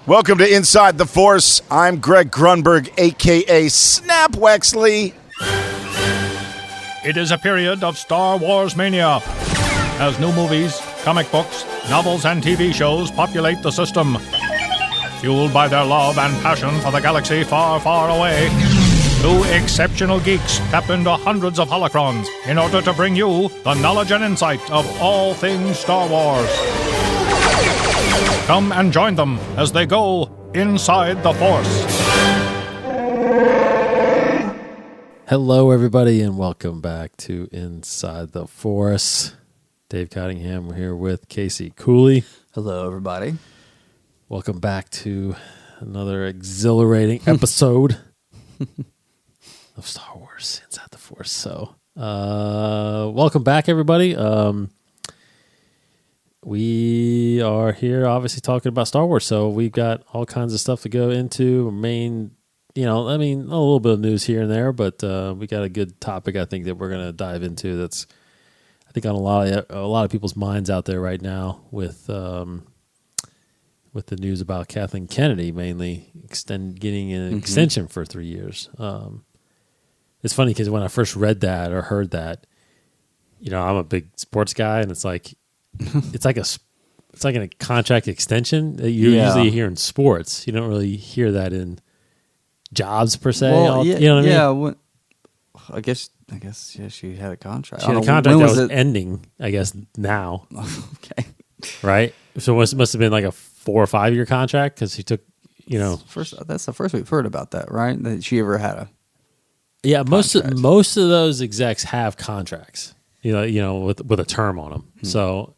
Welcome to Inside the Force. I'm Greg Grunberg, a.k.a. Snap Wexley. It is a period of Star Wars mania, as new movies, comic books, novels, and TV shows populate the system. Fueled by their love and passion for the galaxy far, far away, two exceptional geeks tap into hundreds of holocrons in order to bring you the knowledge and insight of all things Star Wars. Come and join them as they go inside the Force. Hello, everybody, and welcome back to Inside the Force. Dave Cottingham here with Casey Cooley. Hello, everybody. Welcome back to another exhilarating episode of Star Wars Inside the Force. So, welcome back, everybody. We are here, obviously, talking about Star Wars. So we've got all kinds of stuff to go into. A little bit of news here and there, but we got a good topic, I think, that we're going to dive into. That's, I think, on a lot of people's minds out there right now with the news about Kathleen Kennedy, mainly getting an extension for 3 years. It's funny because when I first read that or heard that, I'm a big sports guy, and it's like it's like a contract extension that you usually hear in sports. You don't really hear that in jobs per se. Well, you know what I mean? I guess, she had a contract. She had a contract that was ending, I guess, now. Okay. Right? So it must have been like a 4 or 5 year contract because she took, That's the first we've heard about that, right? That she ever had a contract. Most of those execs have contracts, with a term on them. So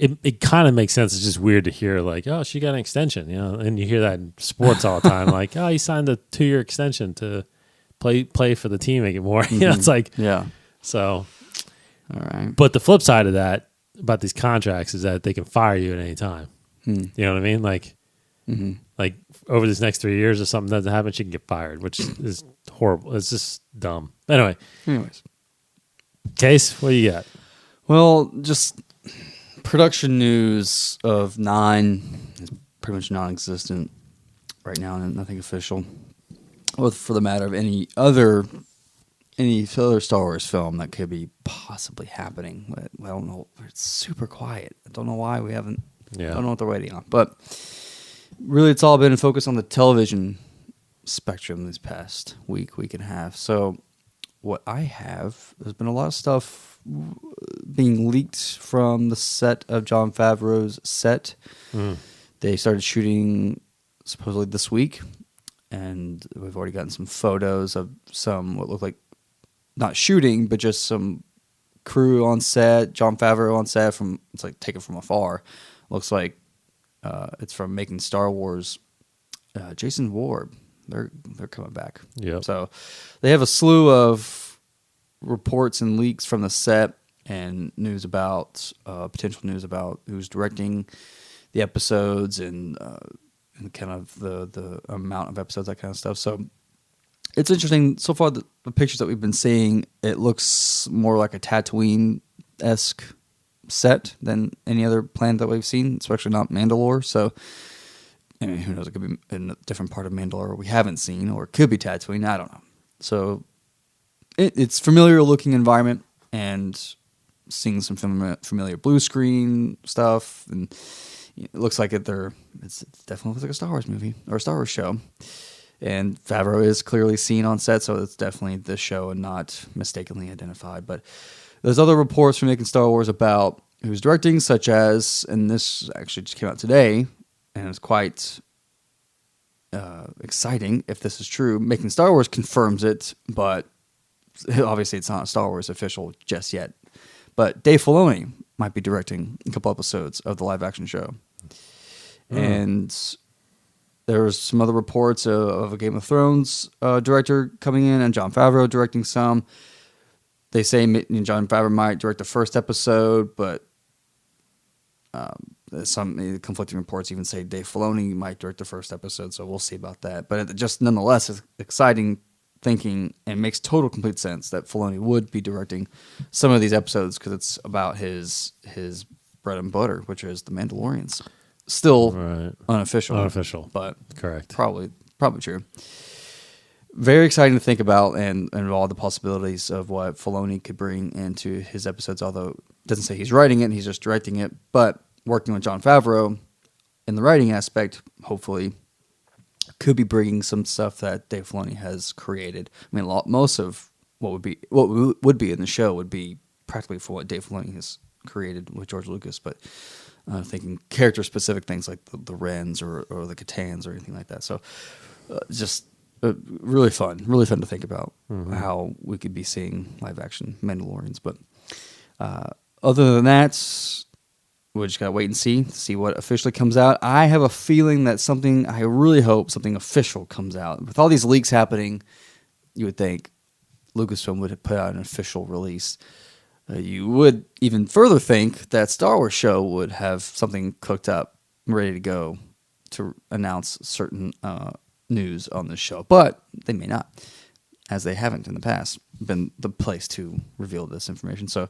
it kind of makes sense. It's just weird to hear like, oh, she got an extension, and you hear that in sports all the time. Like, oh, he signed a 2 year extension to play for the team anymore. It's like, yeah. So, all right. But the flip side of that about these contracts is that they can fire you at any time. You know what I mean? Like, like over these next 3 years, if something doesn't happen, she can get fired, which is horrible. It's just dumb. Anyways, Case, what do you got? Well, just production news of 9 is pretty much non-existent right now, and nothing official. Or for the matter of any other Star Wars film that could be possibly happening. I don't know. It's super quiet. I don't know why we haven't. I don't know what they're waiting on. But really, it's all been focused on the television spectrum this past week and a half. So what I have, there's been a lot of stuff being leaked from the set of Jon Favreau's set. They started shooting supposedly this week, and we've already gotten some photos of some what look like not shooting, but just some crew on set. Jon Favreau on set it's like taken from afar. Looks like it's from Making Star Wars. Jason Ward, they're coming back. Yeah. So they have a slew of reports and leaks from the set and news about potential news about who's directing the episodes and kind of the amount of episodes, that kind of stuff. So it's interesting. So far, the pictures that we've been seeing, it looks more like a Tatooine-esque set than any other planet that we've seen, especially not Mandalore. So who knows? It could be in a different part of Mandalore we haven't seen, or it could be Tatooine. I don't know. So it's familiar-looking environment, and seeing some familiar blue screen stuff, and it looks like it definitely looks like a Star Wars movie or a Star Wars show. And Favreau is clearly seen on set, so it's definitely the show and not mistakenly identified. But there's other reports from Making Star Wars about who's directing, such as, and this actually just came out today, and it's quite exciting if this is true. Making Star Wars confirms it, but obviously it's not Star Wars official just yet. But Dave Filoni might be directing a couple episodes of the live-action show. And there was some other reports of a Game of Thrones director coming in, and Jon Favreau directing some. They say Jon Favreau might direct the first episode, but some conflicting reports even say Dave Filoni might direct the first episode, so we'll see about that. But it just nonetheless is exciting thinking, and makes total complete sense that Filoni would be directing some of these episodes because it's about his bread and butter, which is the Mandalorians. Still Right. unofficial, but Correct. probably true. Very exciting to think about, and all the possibilities of what Filoni could bring into his episodes. Although it doesn't say he's writing it, he's just directing it. But working with Jon Favreau in the writing aspect, hopefully, could be bringing some stuff that Dave Filoni has created. I mean, most of what would be in the show would be practically for what Dave Filoni has created with George Lucas, but thinking character-specific things like the Wrens or the Catans or anything like that. So just really fun to think about how we could be seeing live-action Mandalorians. But other than that, we just got to wait and see what officially comes out. I have a feeling that I really hope something official comes out. With all these leaks happening, you would think Lucasfilm would have put out an official release. You would even further think that Star Wars show would have something cooked up, ready to go to announce certain news on this show. But they may not, as they haven't in the past been the place to reveal this information. So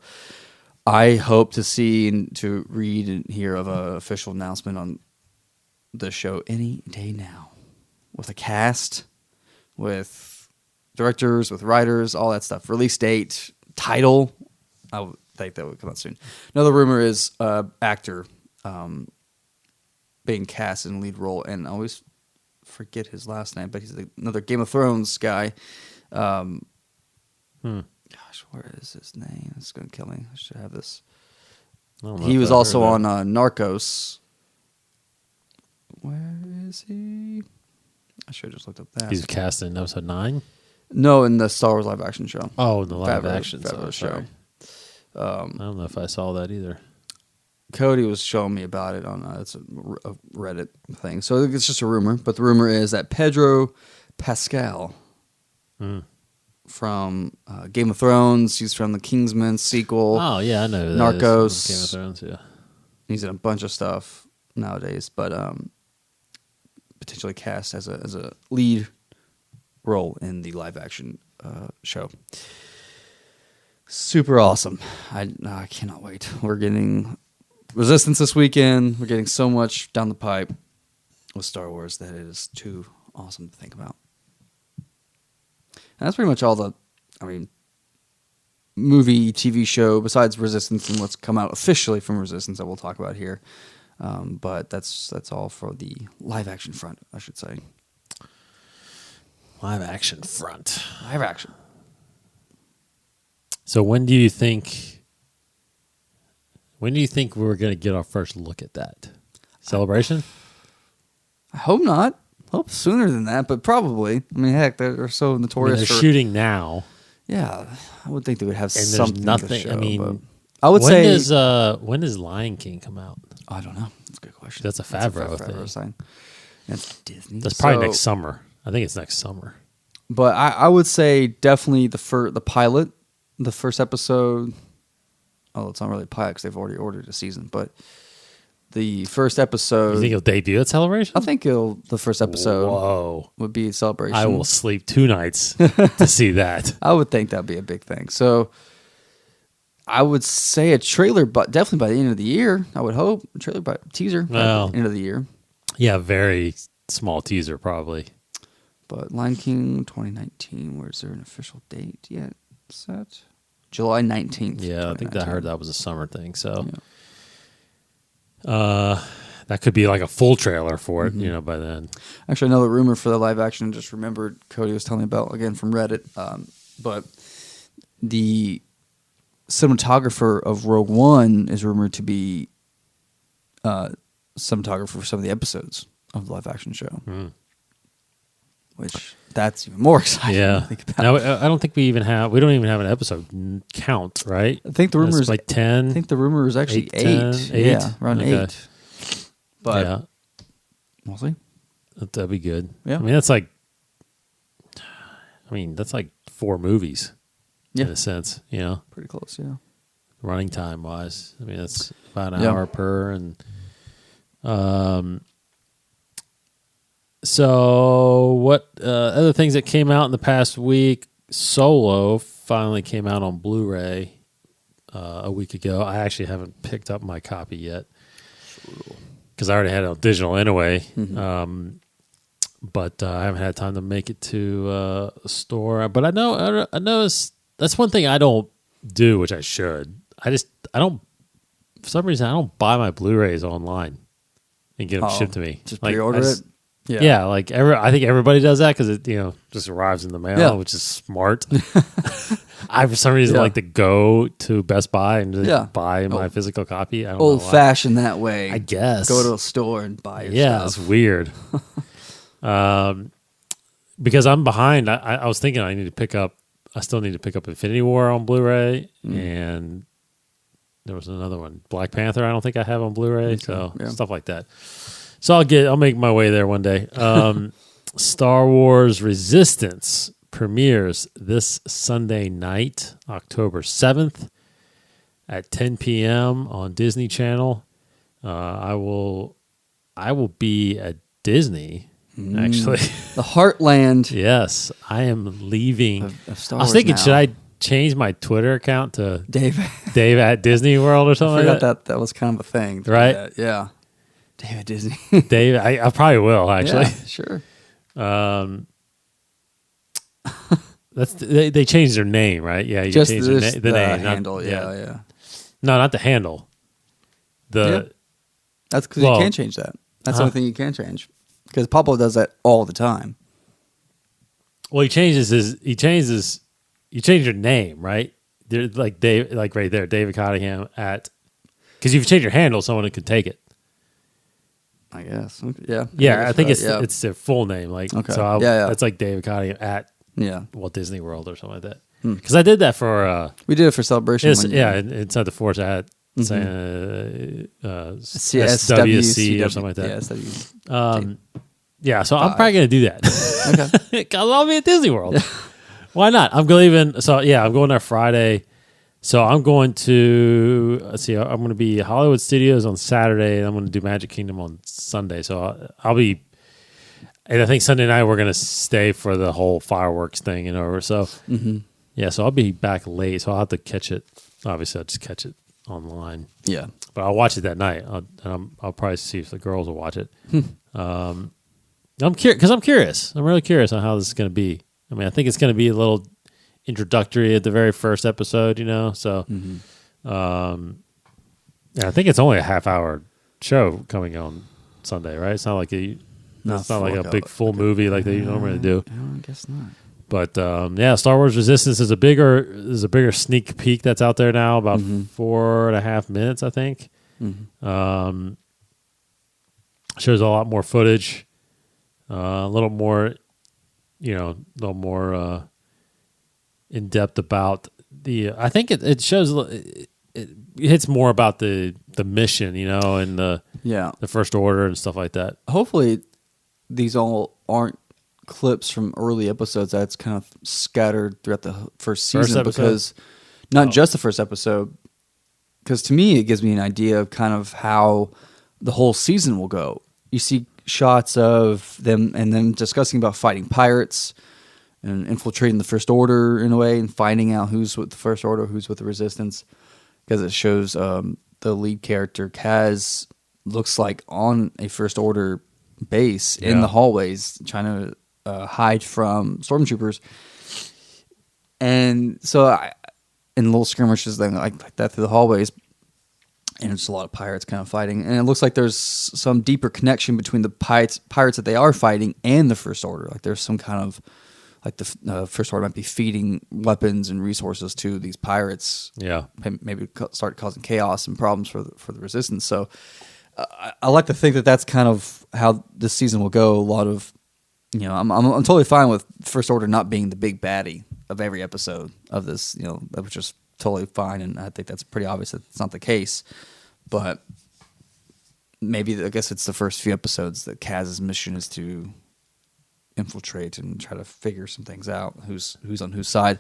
I hope to see and to read and hear of an official announcement on the show any day now, with a cast, with directors, with writers, all that stuff. Release date, title. I would think that would come out soon. Another rumor is actor being cast in a lead role, and I always forget his last name, but he's another Game of Thrones guy. Gosh, where is his name? It's going to kill me. I should have this. He was also on Narcos. Where is he? I should have just looked up that. He's cast in episode 9? No, in the Star Wars live action show. Oh, the live action show. I don't know if I saw that either. Cody was showing me about it on it's a Reddit thing. So it's just a rumor, but the rumor is that Pedro Pascal from Game of Thrones, he's from the Kingsman sequel. Oh, yeah, I know that. Narcos. Game of Thrones, yeah. He's in a bunch of stuff nowadays, but potentially cast as a lead role in the live action show. Super awesome. I cannot wait. We're getting Resistance this weekend. We're getting so much down the pipe with Star Wars that it is too awesome to think about. And that's pretty much all movie, TV show, besides Resistance and what's come out officially from Resistance that we'll talk about here. But that's all for the live action front, I should say. Live action front. Live action. So when do you think we're going to get our first look at that? Celebration? I hope not. Hope sooner than that, but probably. I mean, heck, they're so notorious. They're shooting now. Yeah, I would think they would have and something. There's nothing. To show, I mean, I would say when does Lion King come out? I don't know. That's a good question. That's a Favreau thing. Sign. That's Disney. That's probably next summer. I think it's next summer. But I would say definitely the pilot, the first episode. Oh, it's not really a pilot because they've already ordered a season. But the first episode. You think it'll debut at Celebration? I think the first episode would be Celebration. I will sleep 2 nights to see that. I would think that'd be a big thing. So I would say a trailer, but definitely by the end of the year. I would hope a trailer by teaser by the end of the year. Yeah, very small teaser probably. But Lion King 2019. Where is there an official date yet set? July 19th. Yeah, I think I heard that was a summer thing. So, that could be like a full trailer for it, by then. Actually, another rumor for the live action. I just remembered Cody was telling me about again from Reddit. But the cinematographer of Rogue One is rumored to be cinematographer for some of the episodes of the live action show. Which that's even more exciting. Yeah. To think about. Now, I don't think we don't even have an episode count, right? I think the rumor is like 10. I think the rumor is actually 8. Yeah, around 8. But we'll see. That'd be good. Yeah. I mean, that's like 4 movies in a sense, Pretty close, yeah. Running time wise. I mean, that's about an hour per. And so what other things that came out in the past week? Solo finally came out on Blu-ray a week ago. I actually haven't picked up my copy yet because I already had it on digital anyway. Mm-hmm. But I haven't had time to make it to a store. But I noticed that's one thing I don't do, which I should. I don't. For some reason, I don't buy my Blu-rays online and get them shipped to me. Just like, pre-order it. Yeah, like I think everybody does that because it just arrives in the mail, which is smart. I for some reason like to go to Best Buy and just buy my physical copy. I don't Old know why. fashioned that way. I guess go to a store and buy your yeah, stuff. it's weird. Because I'm behind. I was thinking I still need to pick up Infinity War on Blu-ray, and there was another one, Black Panther. I don't think I have on Blu-ray, so stuff like that. So I'll make my way there one day. Star Wars Resistance premieres this Sunday night, October 7th at 10 p.m. on Disney Channel. I will be at Disney. Actually, the Heartland. Yes, I am leaving. Of Star I was Wars thinking, now. should I change my Twitter account to Dave at Disney World or something? I like forgot that was kind of a thing, Right? That. Yeah, David Disney. Dave, I probably will actually. Yeah, sure. That's they changed their name, right? Yeah, you Just changed the name handle. not, Yeah. No, not the handle. That's because you can't change that. That's the only thing you can change. Because Pablo does that all the time. Well, you change your name, right? They're like Dave, like right there, David Cottingham at. Because if you change your handle, someone could take it. I guess. Yeah. Yeah, I think it's their full name. Like, Okay. So Yeah. that's like David Cottingham at Yeah. Walt Disney World or something like that. Because I did that for. We did it for Celebration. Inside the Force, I had SWC or something like that. Yeah, SWC. Yeah, so I'm probably going to do that. Okay. Because I'll be at Disney World. Why not? I'm leaving. So, yeah, I'm going there Friday. So I'm going to, I'm going to be at Hollywood Studios on Saturday, and I'm going to do Magic Kingdom on Sunday. So I'll be, and I think Sunday night we're going to stay for the whole fireworks thing and over. So, yeah, so I'll be back late. So I'll have to catch it. Obviously, I'll just catch it online. Yeah. But I'll watch it that night. I'll probably see if the girls will watch it. I'm curious because I'm curious. I'm really curious on how this is going to be. I mean, I think it's going to be a little introductory at the very first episode, So, yeah, I think it's only a half-hour show coming on Sunday, right? It's not like a big full movie like they normally do. I guess not. But yeah, Star Wars Resistance is a bigger sneak peek that's out there now, about 4.5 minutes, I think. Shows a lot more footage, a little more, in depth about the. I think it shows it hits more about the mission, and the First Order and stuff like that. Hopefully, these all aren't clips from early episodes that's kind of scattered throughout the first season, because not just the first episode, because to me it gives me an idea of kind of how the whole season will go. You see shots of them and them discussing about fighting pirates and infiltrating the First Order in a way and finding out who's with the First Order, who's with the Resistance, because it shows the lead character Kaz looks like on a First Order base in the hallways trying to hide from stormtroopers, and so in little skirmishes then like that through the hallways, and it's a lot of pirates kind of fighting, and it looks like there's some deeper connection between the pirates that they are fighting and the First Order. Like there's some kind of like the First Order might be feeding weapons and resources to these pirates. Yeah, maybe start causing chaos and problems for the Resistance. So I like to think that that's kind of how this season will go. A lot of I'm totally fine with First Order not being the big baddie of every episode of this. That was just totally fine, and I think that's pretty obvious that it's not the case. But maybe I guess it's the first few episodes that Kaz's mission is to infiltrate and try to figure some things out. Who's on whose side?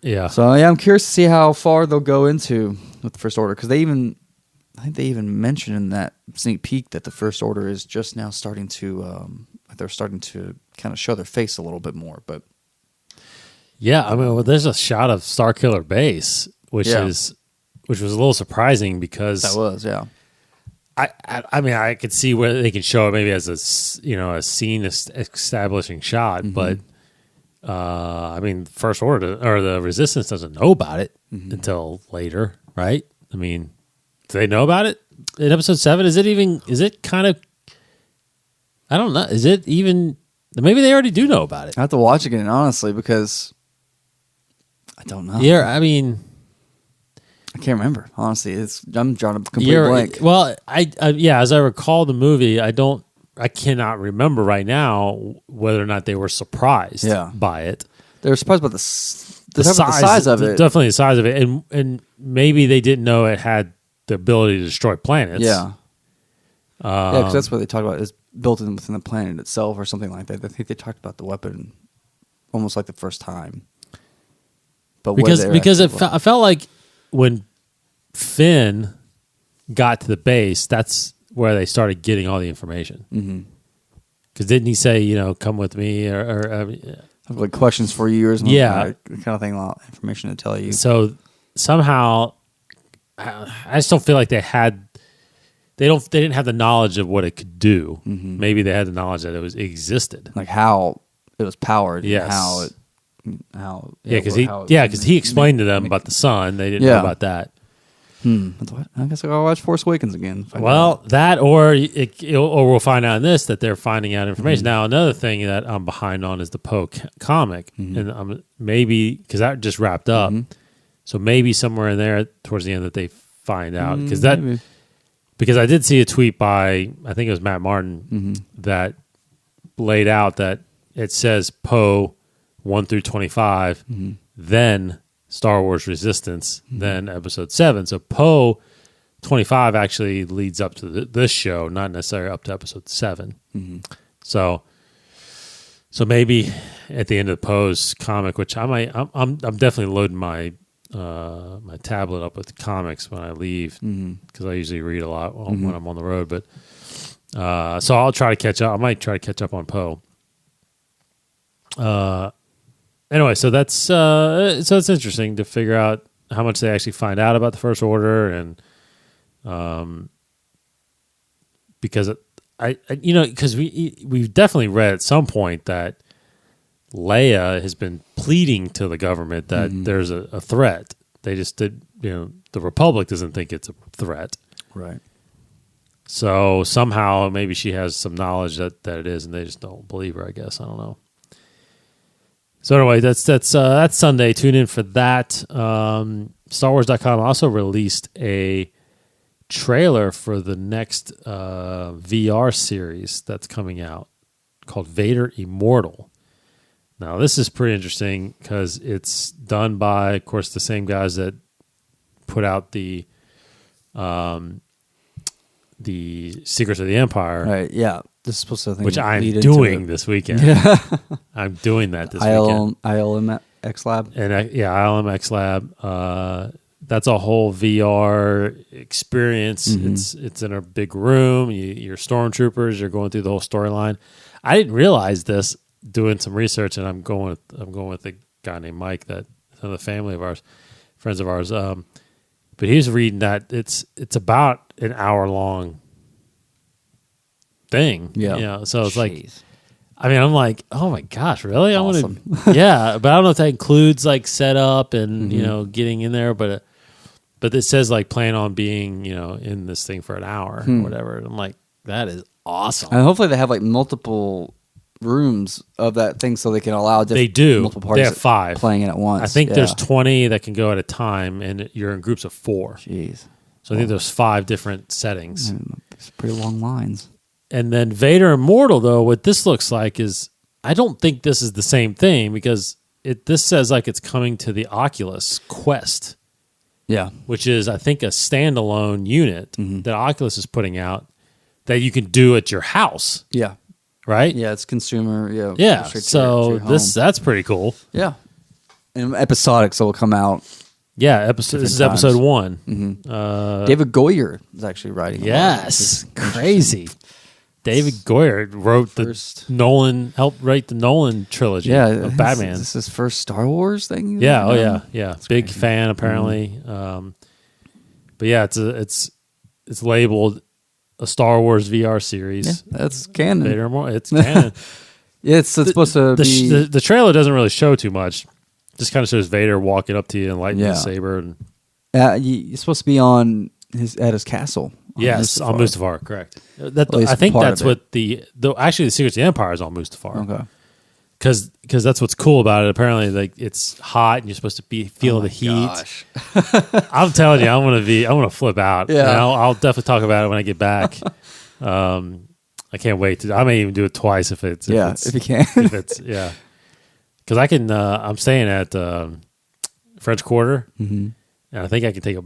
Yeah. So yeah, I'm curious to see how far they'll go into with the First Order, because I think they even mentioned in that sneak peek that the First Order is just now starting to. They're starting to kind of show their face a little bit more, but yeah, I mean, there's a shot of Starkiller Base, which was a little surprising because that was I mean, I could see where they can show it maybe as a scene establishing shot, but I mean, First Order or the Resistance doesn't know about it until later, right? I mean, do they know about it in episode 7? Is it kind of? I don't know. Is it even? Maybe they already do know about it. I have to watch again, honestly, because I don't know. Yeah, I mean, I can't remember. Honestly, I'm drawing a complete blank. Well, as I recall the movie, I cannot remember right now whether or not they were surprised by it. They were surprised about the size of it. Definitely the size of it, and maybe they didn't know it had the ability to destroy planets. Yeah, because that's what they talked about is built in within the planet itself or something like that. I think they talked about the weapon almost like the first time. But because I felt like when Finn got to the base, that's where they started getting all the information. Because didn't he say, come with me or like questions for you or something? Yeah, kind of thing, a lot of information to tell you. So somehow, I just don't feel like they had. They didn't have the knowledge of what it could do. Maybe they had the knowledge that it existed, like how it was powered. Yes. And how because he explained to them about the sun. They didn't know about that. I guess I'll watch Force Awakens again. That or we'll find out in this that they're finding out information. Now, another thing that I'm behind on is the Poe comic, and maybe because that just wrapped up, so maybe somewhere in there towards the end that they find out because I did see a tweet by I think it was Matt Martin that laid out that it says Poe 1 through 25, then Star Wars Resistance, then Episode 7. So Poe 25 actually leads up to this show, not necessarily up to Episode 7. So maybe at the end of Poe's comic, which I'm definitely loading my my tablet up with comics when I leave because I usually read a lot when I'm on the road. But so I'll try to catch up. I might try to catch up on Poe. Anyway, so that's it's interesting to figure out how much they actually find out about the First Order, and because because we've definitely read at some point that Leia has been pleading to the government that there's a threat. They just did, the Republic doesn't think it's a threat, right? So somehow maybe she has some knowledge that it is, and they just don't believe her. I guess I don't know. So anyway, that's Sunday. Tune in for that. StarWars.com also released a trailer for the next VR series that's coming out called Vader Immortal. Now, this is pretty interesting because it's done by, of course, the same guys that put out the Secrets of the Empire. Right, yeah. This is supposed to which I'm doing this weekend. Yeah. I'm doing that this weekend. ILMX Lab. And ILMX Lab. That's a whole VR experience. It's in a big room. You're stormtroopers. You're going through the whole storyline. I didn't realize this doing some research, and I'm going with a guy named Mike, that another family of ours, friends of ours. But he's reading that it's about an hour long thing. Yeah. So it's like, I mean, I'm like, oh my gosh, really? Awesome. I want to, yeah. But I don't know if that includes like setup and getting in there. But it says like plan on being in this thing for an hour or whatever. And I'm like, that is awesome. And hopefully they have like multiple rooms of that thing so they can allow they do multiple parties. They have 5 playing it at once. I think there's 20 that can go at a time, and you're in groups of 4. Jeez. So I think there's 5 different settings. It's pretty long lines. And then Vader Immortal, though, what this looks like is, I don't think this is the same thing because this says like it's coming to the Oculus Quest. Yeah. Which is, I think, a standalone unit that Oculus is putting out that you can do at your house. Yeah. Right? Yeah, it's consumer. Yeah. Yeah. So that's pretty cool. Yeah. And episodic, so it'll come out. Yeah, this is episode 1. David Goyer is actually writing. Yes. Crazy. David Goyer helped write the Nolan trilogy of Batman. Is this his first Star Wars thing? Yeah, yeah. That's big crazy. fan apparently. But yeah, it's labeled a Star Wars VR series. Yeah, that's canon. Vader it's canon. Yeah, it's supposed to be. The trailer doesn't really show too much. Just kind of shows Vader walking up to you and lighting the saber. And you're supposed to be at his castle. Yes, on Mustafar, correct. I think that's what actually the Secrets of the Empire is on Mustafar. Okay. Because that's what's cool about it. Apparently, like it's hot and you're supposed to be feeling the heat. Gosh. I'm telling you, I'm gonna flip out. Yeah, and I'll definitely talk about it when I get back. I can't wait I may even do it twice if you can. Because I can. I'm staying at French Quarter, and I think I can take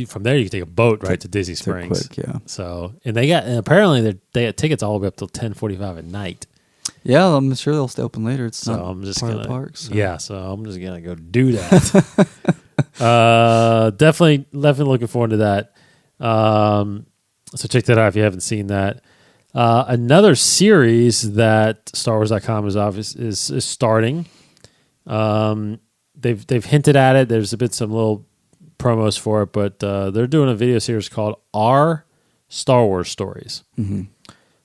from there. You can take a boat right to Disney Springs. Quick, yeah. So and apparently they had tickets all the way up till 10:45 at night. Yeah, I'm sure they'll stay open later. It's so not I'm just part gonna of the park. So. Yeah, so I'm just gonna go do that. Definitely looking forward to that. So check that out if you haven't seen that. Another series that StarWars.com is starting. They've hinted at it. There's been some little promos for it, but they're doing a video series called Our Star Wars Stories. Mm-hmm.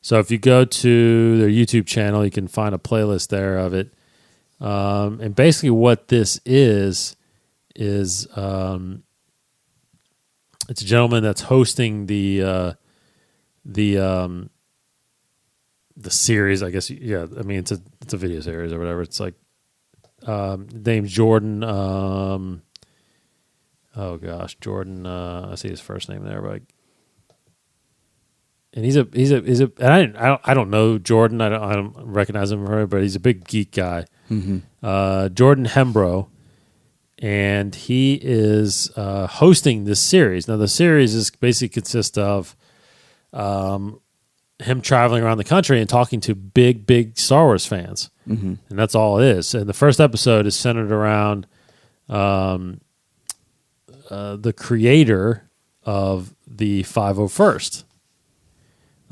So if you go to their YouTube channel, you can find a playlist there of it. And basically what this is it's a gentleman that's hosting the series, I guess. Yeah, I mean it's a video series or whatever. It's like named Jordan. Oh gosh, Jordan. I see his first name there, but. And he's a and I don't know Jordan. I don't recognize him, but he's a big geek guy. Mm-hmm. Jordan Hembrow, and he is hosting this series. Now the series basically consists of him traveling around the country and talking to big Star Wars fans, and that's all it is. And the first episode is centered around the creator of the 501st.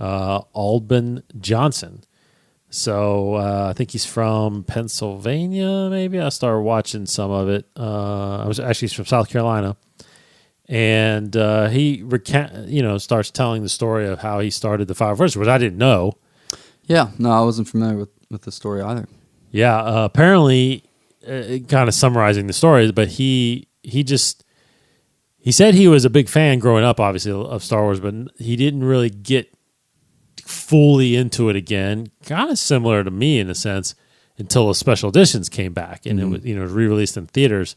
Aldben Johnson. So I think he's from Pennsylvania, maybe. I started watching some of it. He's from South Carolina. And he starts telling the story of how he started the 501st, which I didn't know. Yeah, no, I wasn't familiar with the story either. Yeah, apparently, kind of summarizing the story, but he said he was a big fan growing up, obviously, of Star Wars, but he didn't really get fully into it again, kind of similar to me in a sense, until the special editions came back and it was re-released in theaters.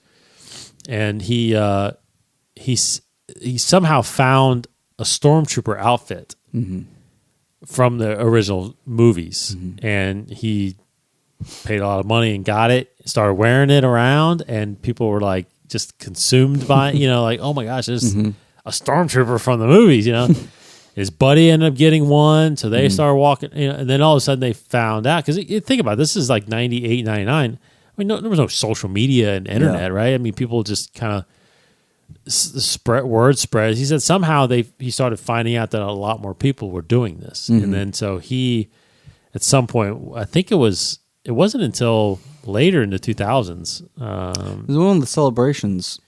And he somehow found a stormtrooper outfit from the original movies, and he paid a lot of money and got it, started wearing it around, and people were like just consumed by it, like, oh my gosh, there's a stormtrooper from the movies, His buddy ended up getting one, so they started walking, and then all of a sudden they found out, because think about it, this is like 98, 99. I mean, there was no social media and internet, right? I mean, people just kind of word spread. He said somehow he started finding out that a lot more people were doing this, and then so he, at some point, I think it wasn't until later in the 2000s. It was one of the celebrations.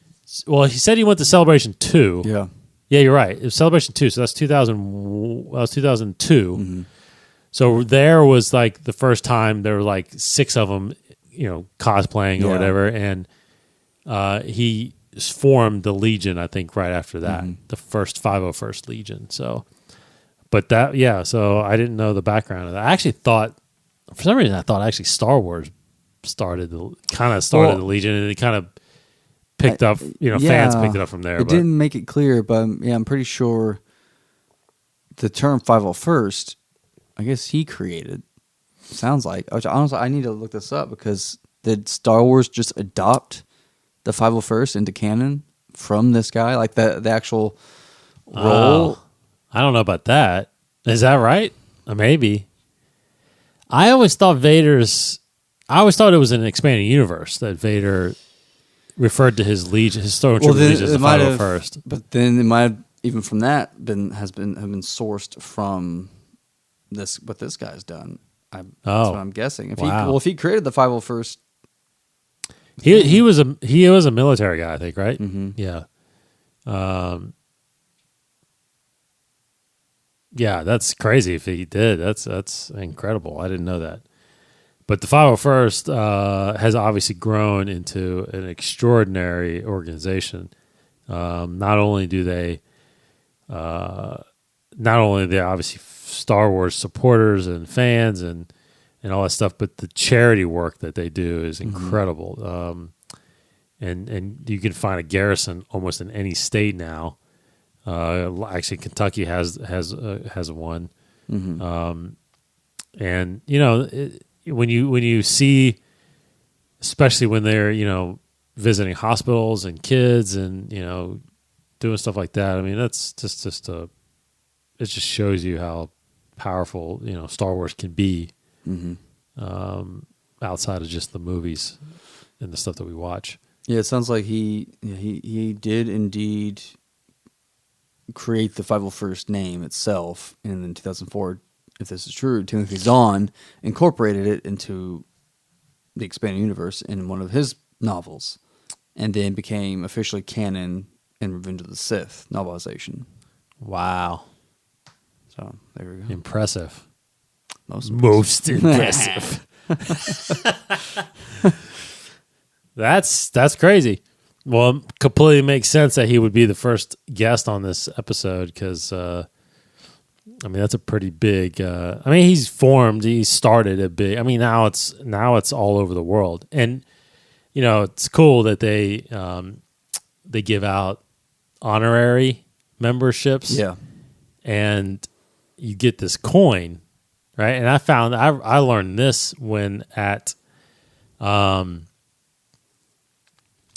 Well, he said he went to Celebration 2. Yeah. Yeah, you're right. It was Celebration 2, so that's 2000. That was 2002. So there was like the first time there were like 6 of them, cosplaying or whatever, and he formed the Legion, I think, right after that, the first 501st Legion. So, but so I didn't know the background of that. I actually thought, for some reason, actually Star Wars started the Legion, and it kind of picked up, fans picked it up from there. It didn't make it clear, but I'm pretty sure the term 501st, I guess he created. Sounds like. Which honestly, I need to look this up, because did Star Wars just adopt the 501st into canon from this guy? Like the actual role? I don't know about that. Is that right? Maybe. I always thought it was an expanding universe that Vader referred to his Legion, his stormtrooper Legion as the 501st. But then it might have, even from that, have been sourced from what this guy's done. That's what I'm guessing. If he created the 501st, he was a military guy, I think, right? Mm-hmm. Yeah. Yeah, that's crazy if he did. That's incredible. I didn't know that. But the 501st has obviously grown into an extraordinary organization. Not only are they obviously Star Wars supporters and fans and all that stuff, but the charity work that they do is incredible. And you can find a garrison almost in any state now. Actually, Kentucky has one. And when you see, especially when they're visiting hospitals and kids and doing stuff like that. I mean, that's just it just shows you how powerful Star Wars can be outside of just the movies and the stuff that we watch. Yeah, it sounds like he did indeed create the 501st name itself, and in 2004, if this is true, Timothy Zahn incorporated it into the expanded universe in one of his novels, and then became officially canon in Revenge of the Sith novelization. Wow. So there we go. Impressive. Most impressive. That's crazy. Well, it completely makes sense that he would be the first guest on this episode because, that's a pretty big. He started a big. Now it's all over the world, and it's cool that they give out honorary memberships. Yeah, and you get this coin, right? And I learned this when at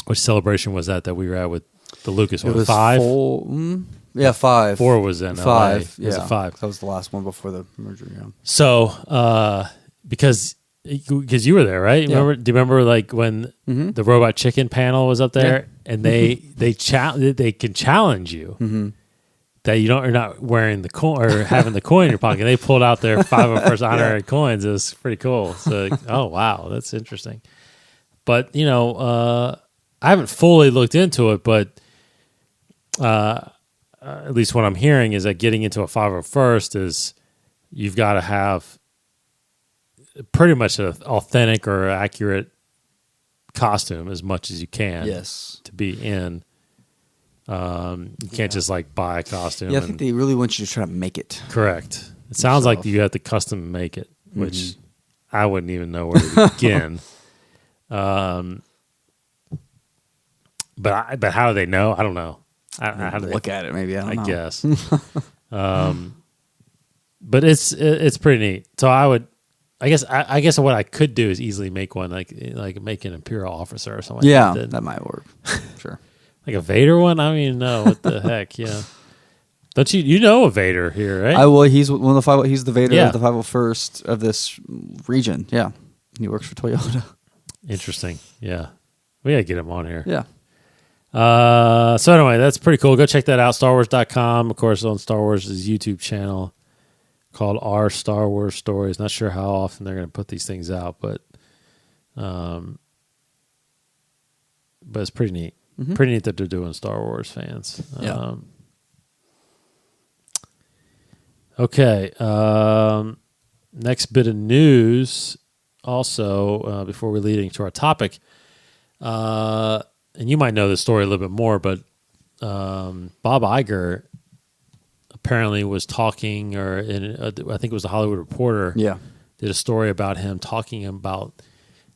which celebration was that we were at with the Lucas? It was 5? 4, yeah, 5. 4 was in 5. LA. Yeah, was it 5? That was the last one before the merger. Yeah. So, because you were there, right? Yeah. Do you remember like when the Robot Chicken panel was up there, and they can challenge you that you're not wearing the coin or having the coin in your pocket. They pulled out their 501st honorary coins. It was pretty cool. So, oh wow, that's interesting. But I haven't fully looked into it, but at least what I'm hearing is that getting into a 501st is you've got to have pretty much an authentic or accurate costume as much as you can. Yes. To be in. You can't just like buy a costume. Yeah, I think they really want you to try to make it. Correct. It sounds like you have to custom make it, which I wouldn't even know where to begin. But how do they know? I don't know. How do they look at it? Maybe I don't know. guess. But it's pretty neat. So I guess what I could do is easily make one, like make an Imperial officer or something. Yeah, like that might work. Sure. Like a Vader one? I don't even know what the heck. Yeah. Don't you know a Vader here, right? He's one of the five. He's the Vader Yeah. of the 501st of this region. Yeah, he works for Toyota. Interesting. Yeah, we gotta get him on here. Yeah. So anyway, that's pretty cool. Go check that out. StarWars.com, of course, on Star Wars' YouTube channel called Our Star Wars Stories. Not sure how often they're going to put these things out, but it's pretty neat. Pretty neat that they're doing Star Wars fans. Yeah. Okay. Next bit of news. Also, before we're leading to our topic, and you might know this story a little bit more, but Bob Iger apparently was talking, or I think it was the Hollywood Reporter. Yeah. Did a story about him talking about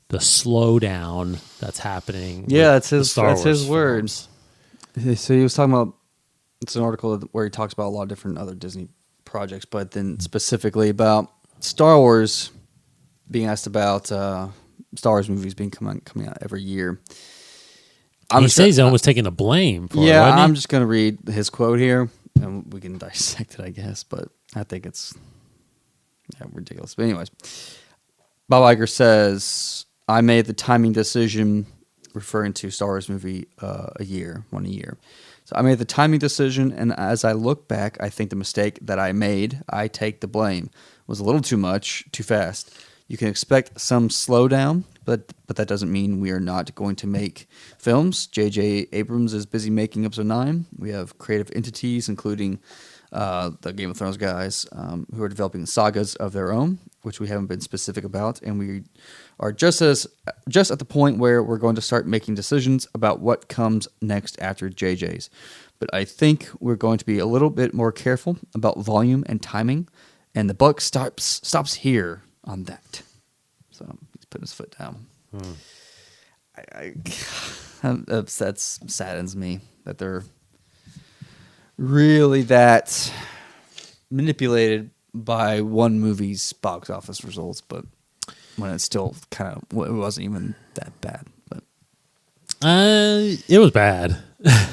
the slowdown that's happening. Yeah, with that's his words. So he was talking about, it's an article where he talks about a lot of different other Disney projects, but then specifically about Star Wars, being asked about Star Wars movies coming out every year. He says he's almost taking the blame for it. Yeah, Wasn't he? I'm just going to read his quote here, and we can dissect it, I guess, but I think it's ridiculous. But anyways, Bob Iger says, I made the timing decision, referring to Star Wars movie one a year. So I made the timing decision, and as I look back, I think the mistake that I made, I take the blame, was a little too much, too fast. You can expect some slowdown, but that doesn't mean we are not going to make films. J.J. Abrams is busy making Episode 9. We have creative entities, including the Game of Thrones guys, who are developing sagas of their own, which we haven't been specific about, and we are just at the point where we're going to start making decisions about what comes next after JJ's. But I think we're going to be a little bit more careful about volume and timing, and the buck stops here on that. So he's putting his foot down. That saddens me that they're really that manipulated by one movie's box office results, but when it's still kind of, it wasn't even that bad. But it was bad.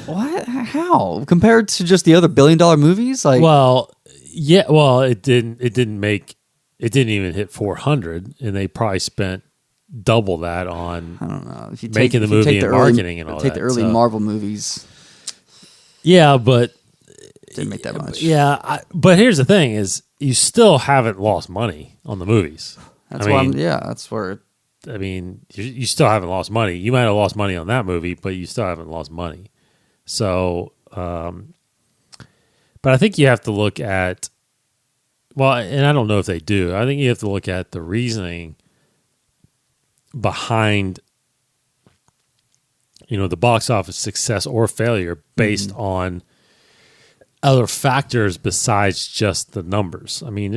what? How compared to just the other billion-dollar movies? Like, well, yeah, well, it didn't even hit 400, and they probably spent double that on I don't know if you making the movie and marketing and all that. Take the early Marvel movies. Yeah, but didn't make that much. Yeah, but here's the thing: is you still haven't lost money on the movies. That's that's where. I mean, you still haven't lost money. You might have lost money on that movie, but you still haven't lost money. So, but I think you have to look at. Well, and I don't know if they do. I think you have to look at the reasoning behind, the box office success or failure based on other factors besides just the numbers. I mean,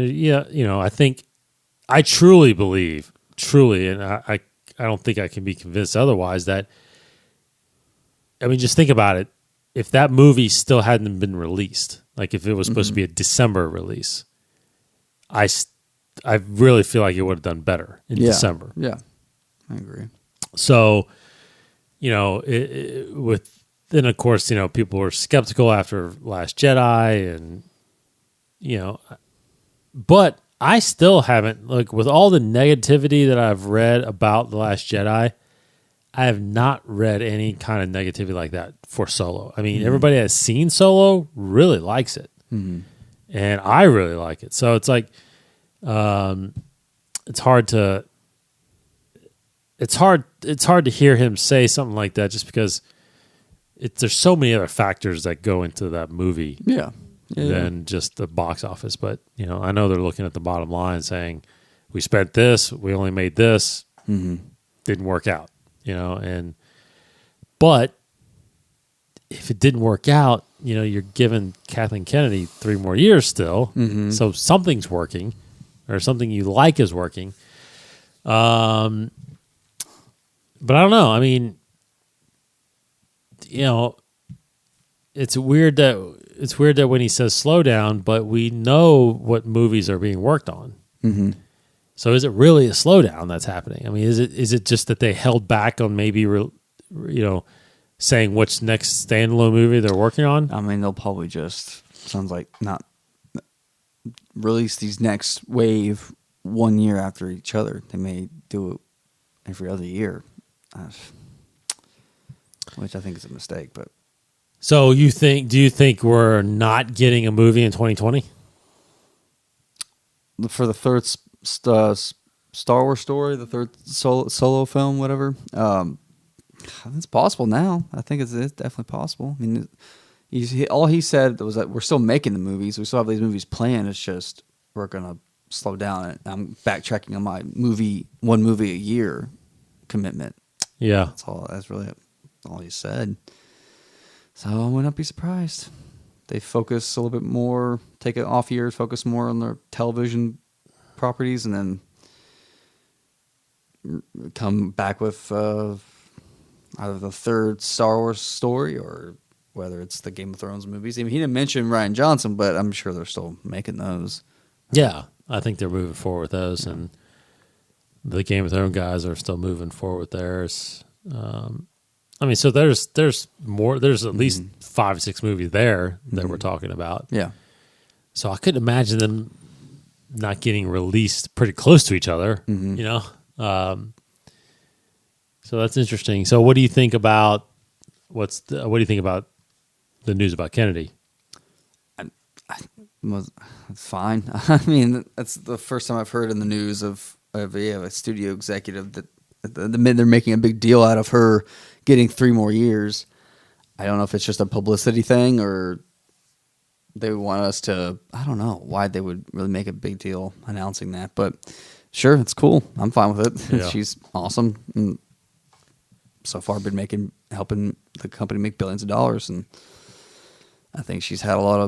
I truly believe, and I don't think I can be convinced otherwise that, just think about it. If that movie still hadn't been released, like if it was supposed to be a December release, I really feel like it would have done better in December. Yeah, I agree. So, then of course, people were skeptical after Last Jedi, and but I still haven't, with all the negativity that I've read about The Last Jedi, I have not read any kind of negativity like that for Solo. I mean, everybody that's seen Solo really likes it, and I really like it. So it's like, it's hard to hear him say something like that, just because there's so many other factors that go into that movie. Than just the box office. But, I know they're looking at the bottom line saying, we spent this, we only made this, didn't work out, but if it didn't work out, you're giving Kathleen Kennedy 3 more years still. So something's working, or something you like is working. But I don't know. I mean, it's weird that when he says slow down, but we know what movies are being worked on. So is it really a slowdown that's happening? I mean, is it just that they held back on maybe saying which next standalone movie they're working on? I mean, they'll probably just, sounds like, not release these next wave 1 year after each other. They may do it every other year, which I think is a mistake. But so do you think we're not getting a movie in 2020? For the third Star Wars story, the third solo film, whatever, it's possible now. I think it's definitely possible. I mean, all he said was that we're still making the movies. We still have these movies planned. It's just we're going to slow down. I'm backtracking on my one movie a year commitment. Yeah. That's really all he said. So I would not be surprised. They focus a little bit more, take it off years, focus more on their television properties, and then come back with either the third Star Wars story or whether it's the Game of Thrones movies. I mean, he didn't mention Rian Johnson, but I'm sure they're still making those. Yeah, I think they're moving forward with those, and the Game of Thrones guys are still moving forward with theirs. So there's more. There's at least 5 or 6 movies there that we're talking about. Yeah. So I couldn't imagine them not getting released pretty close to each other. So that's interesting. So what do you think about what do you think about the news about Kennedy? It's fine. I mean, that's the first time I've heard in the news of a studio executive that they're making a big deal out of her getting 3 more years. I don't know if it's just a publicity thing or they want us to. I don't know why they would really make a big deal announcing that, but sure, it's cool. I'm fine with it. Yeah. She's awesome. And so far, been helping the company make billions of dollars, and I think she's made a lot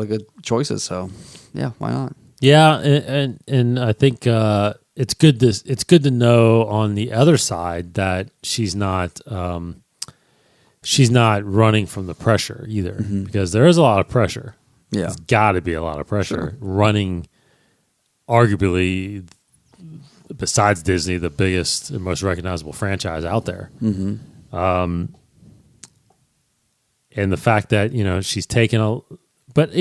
of good choices. So, yeah, why not? Yeah, and I think it's good to know on the other side that she's not running from the pressure either, because there is a lot of pressure. Yeah, There's got to be a lot of pressure running, arguably, besides Disney, the biggest and most recognizable franchise out there. And the fact that she's taken but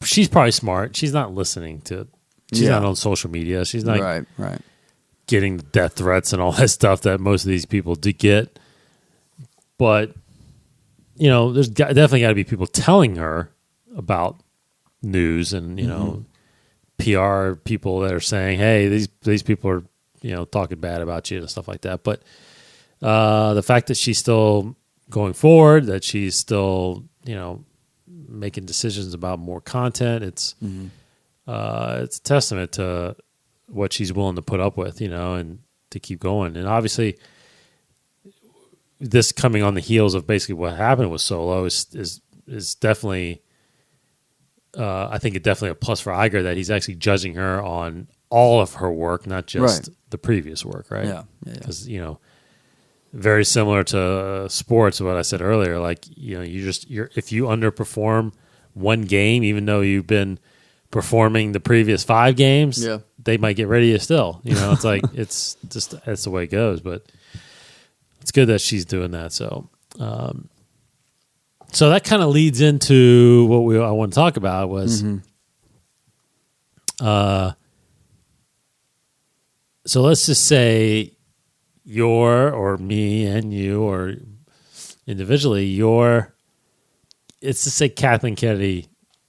she's probably smart. She's not listening to. She's not on social media. She's not right. getting death threats and all that stuff that most of these people do get. But there's definitely got to be people telling her about news and PR people that are saying, "Hey, these people are talking bad about you" and stuff like that. But the fact that she's still going forward, that she's still making decisions about more content, it's a testament to what she's willing to put up with, and to keep going. And obviously, this coming on the heels of basically what happened with Solo is definitely, I think it's definitely a plus for Iger that he's actually judging her on all of her work, not just the previous work, right? Yeah. Because very similar to sports, what I said earlier. Like if you underperform one game, even though you've been performing the previous 5 games, they might get rid of you still. It's like that's the way it goes. But it's good that she's doing that. So, so that kind of leads into what I want to talk about was, so let's just say or me and you, or individually, it's to say Kathleen Kennedy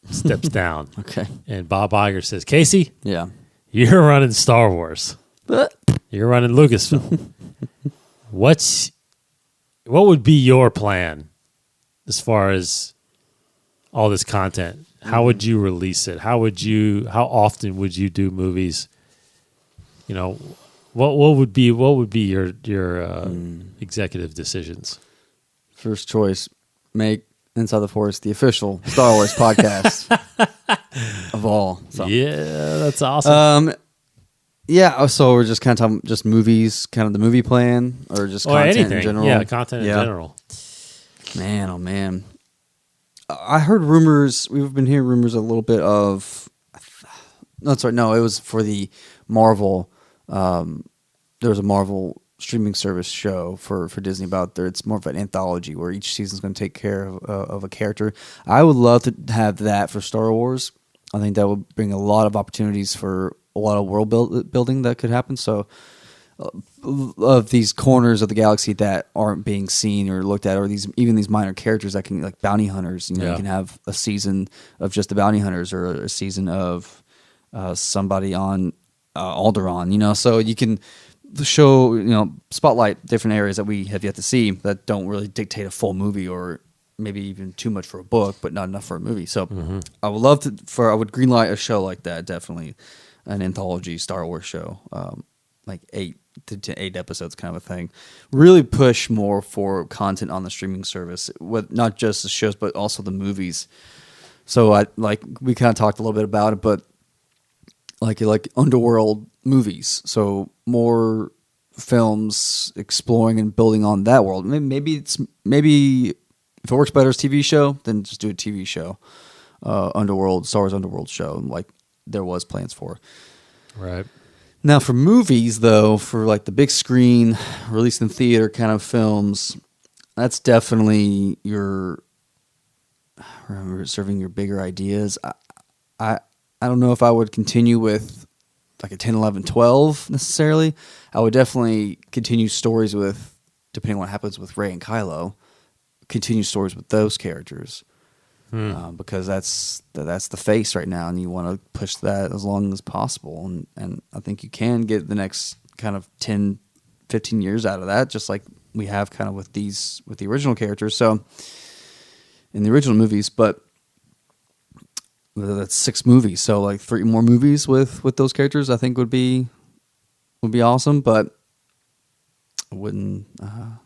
steps down. Okay. And Bob Iger says, Casey, Yeah. you're running Star Wars. You're running Lucasfilm. What would be your plan as far as all this content? How would you release it? How often would you do movies? What would be your executive decisions? First choice, make Inside the Force the official Star Wars podcast of all. So. Yeah, that's awesome. Yeah, so we're just kind of talking just movies, kind of the movie plan, or just content anything. in general? Yeah, content in general. Man, oh man. I heard rumors, we've been hearing rumors a little bit of, no, it was for the Marvel, there was a Marvel streaming service show for Disney about there. It's more of an anthology where each season is going to take care of a character. I would love to have that for Star Wars. I think that would bring a lot of opportunities for a lot of world building that could happen. So of these corners of the galaxy that aren't being seen or looked at, or even these minor characters that can, like bounty hunters, you can have a season of just the bounty hunters, or a season of somebody on Alderaan, so you can show, spotlight different areas that we have yet to see that don't really dictate a full movie, or maybe even too much for a book, but not enough for a movie. So I would love I would greenlight a show like that, definitely an anthology Star Wars show, like 8 to 8 episodes kind of a thing. Really push more for content on the streaming service, with not just the shows, but also the movies. So we kind of talked a little bit about it, but like underworld movies. So more films exploring and building on that world. Maybe if it works better as TV show, then just do a TV show, Star Wars Underworld show, like there was plans for. Right. Now for movies, though, for like the big screen, released in theater kind of films, that's definitely serving your bigger ideas. I don't know if I would continue with like a 10, 11, 12 necessarily. I would definitely continue stories with, depending on what happens with Rey and Kylo, continue stories with those characters. Because that's the face right now, and you want to push that as long as possible. And I think you can get the next kind of 10, 15 years out of that, just like we have kind of with the original characters. So in the original movies, but that's 6 movies. So like 3 more movies with those characters, I think would be awesome. But I wouldn't.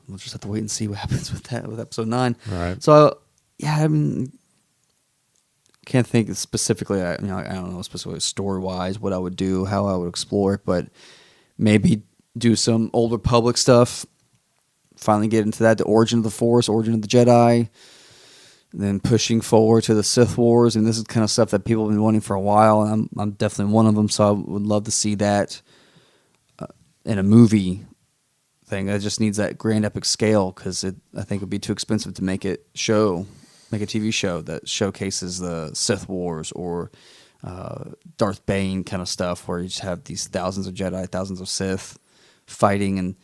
We'll just have to wait and see what happens with that with episode 9. All right. So yeah, I mean, can't think specifically. I don't know specifically story wise what I would do, how I would explore it, but maybe do some Old Republic stuff. Finally get into that, the origin of the Force, origin of the Jedi, and then pushing forward to the Sith Wars. And this is kind of stuff that people have been wanting for a while, and I'm definitely one of them. So I would love to see that in a movie thing. It just needs that grand epic scale because I think it would be too expensive to make a TV show that showcases the Sith Wars or Darth Bane kind of stuff, where you just have these thousands of Jedi, thousands of Sith fighting and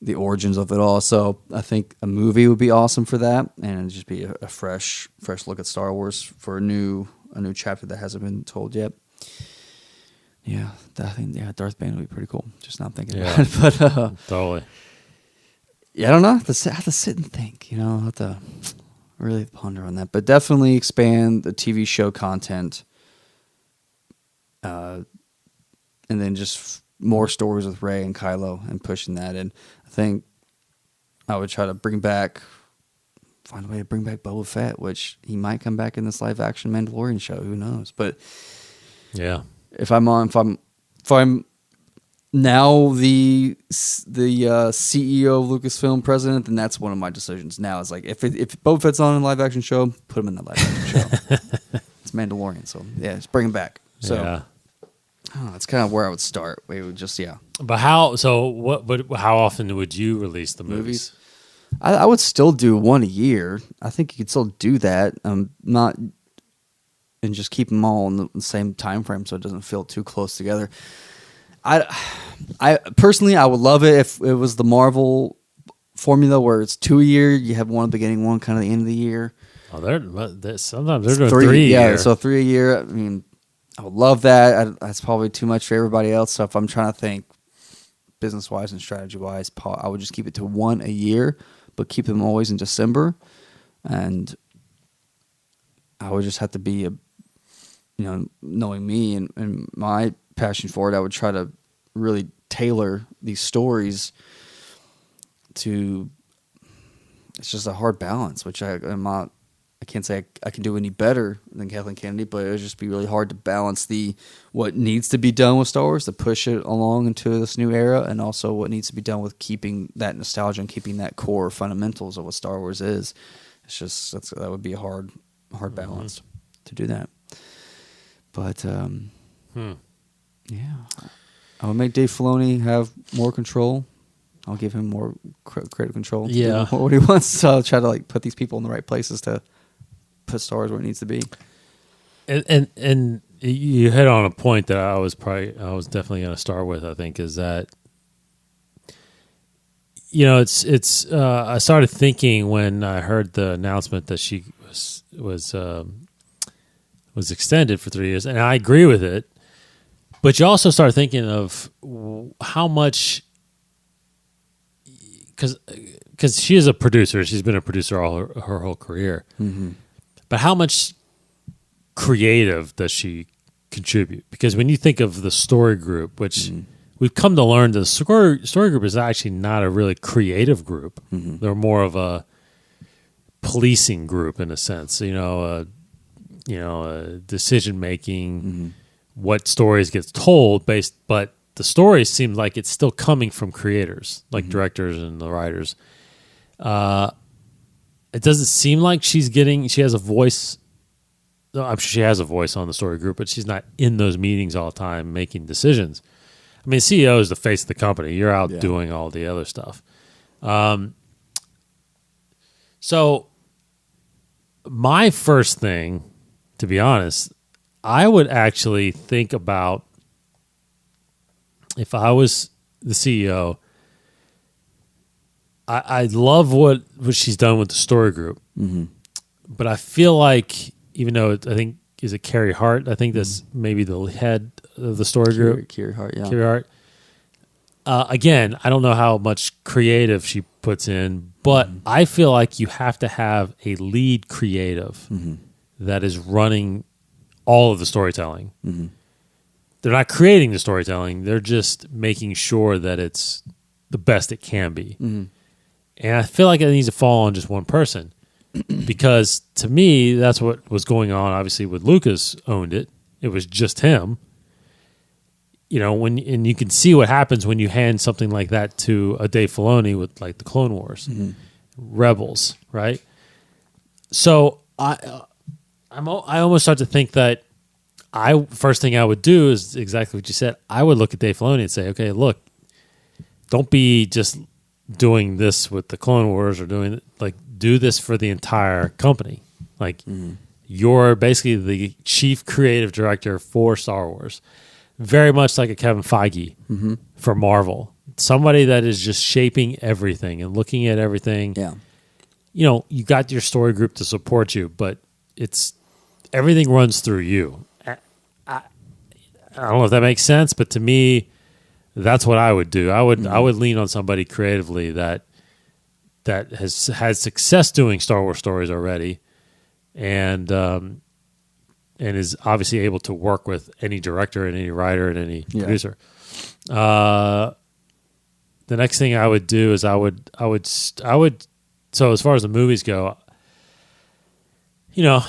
the origins of it all. So I think a movie would be awesome for that, and it'd just be a fresh look at Star Wars for a new chapter that hasn't been told yet. Yeah, I think Darth Bane would be pretty cool. Just not thinking about it, but Totally. Yeah, I don't know. I have to sit and think. I have to really ponder on that. But definitely expand the TV show content, and then just more stories with Rey and Kylo and pushing that. And I think I would try to find a way to bring back Boba Fett, which he might come back in this live action Mandalorian show. Who knows? But yeah, if I'm now the CEO of Lucasfilm president, then that's one of my decisions. Now is like if Boba Fett's on a live action show, put him in the live action show. It's Mandalorian, so yeah, just bring him back. So. Yeah. Oh, that's kind of where I would start. We would just But how? So what? But how often would you release the movies? I would still do one a year. I think you could still do that. Not and just keep them all in the same time frame, so it doesn't feel too close together. I personally, I would love it if it was the Marvel formula where it's 2 a year. You have one at the beginning, one kind of the end of the year. Oh, sometimes they're doing 3 a year. Yeah, so 3 a year. I mean, I would love that. That's probably too much for everybody else. So if I'm trying to think business-wise and strategy-wise, I would just keep it to one a year, but keep them always in December. And I would just have to be, knowing me and my passion for it, I would try to really tailor these stories to. It's just a hard balance, which I'm not. I can't say I can do any better than Kathleen Kennedy, but it would just be really hard to balance what needs to be done with Star Wars to push it along into this new era, and also what needs to be done with keeping that nostalgia and keeping that core fundamentals of what Star Wars is. It's just that would be a hard balance to do that. But yeah, I would make Dave Filoni have more control. I'll give him more creative control. To do what he wants. So I'll try to put these people in the right places to put Star Wars where it needs to be. And you hit on a point that I was definitely going to start with. I think is that it's I started thinking when I heard the announcement that she was extended for 3 years, and I agree with it. But you also start thinking of how much, because she is a producer, she's been a producer all her whole career. Mm-hmm. But how much creative does she contribute? Because when you think of the story group, which we've come to learn, the story group is actually not a really creative group. Mm-hmm. They're more of a policing group in a sense. Decision making, what stories gets told but the story seems like it's still coming from creators, like directors and the writers. It doesn't seem like she has a voice. I'm sure she has a voice on the story group, but she's not in those meetings all the time making decisions. I mean, CEO is the face of the company. You're out doing all the other stuff. So my first thing, to be honest, I would actually think about, if I was the CEO, I love what she's done with the story group. Mm-hmm. But I feel like, even though I think, is it Carrie Hart? I think that's maybe the head of the story group. Carrie Hart, yeah. Carrie Hart. Again, I don't know how much creative she puts in, but I feel like you have to have a lead creative that is running all of the storytelling. Mm-hmm. They're not creating the storytelling. They're just making sure that it's the best it can be. Mm-hmm. And I feel like it needs to fall on just one person because to me, that's what was going on. Obviously, with Lucas owned it. It was just him. You know, and you can see what happens when you hand something like that to a Dave Filoni with like the Clone Wars, Rebels, right? So I almost start to think that first thing I would do is exactly what you said. I would look at Dave Filoni and say, okay, look, don't be just doing this with the Clone Wars or do this for the entire company. Like you're basically the chief creative director for Star Wars. Very much like a Kevin Feige for Marvel. Somebody that is just shaping everything and looking at everything. Yeah. You know, you got your story group to support you, but everything runs through you. I don't know if that makes sense, but to me, that's what I would do. I would lean on somebody creatively that has had success doing Star Wars stories already, and is obviously able to work with any director and any writer and any producer. The next thing I would do is I would. So as far as the movies go, you know,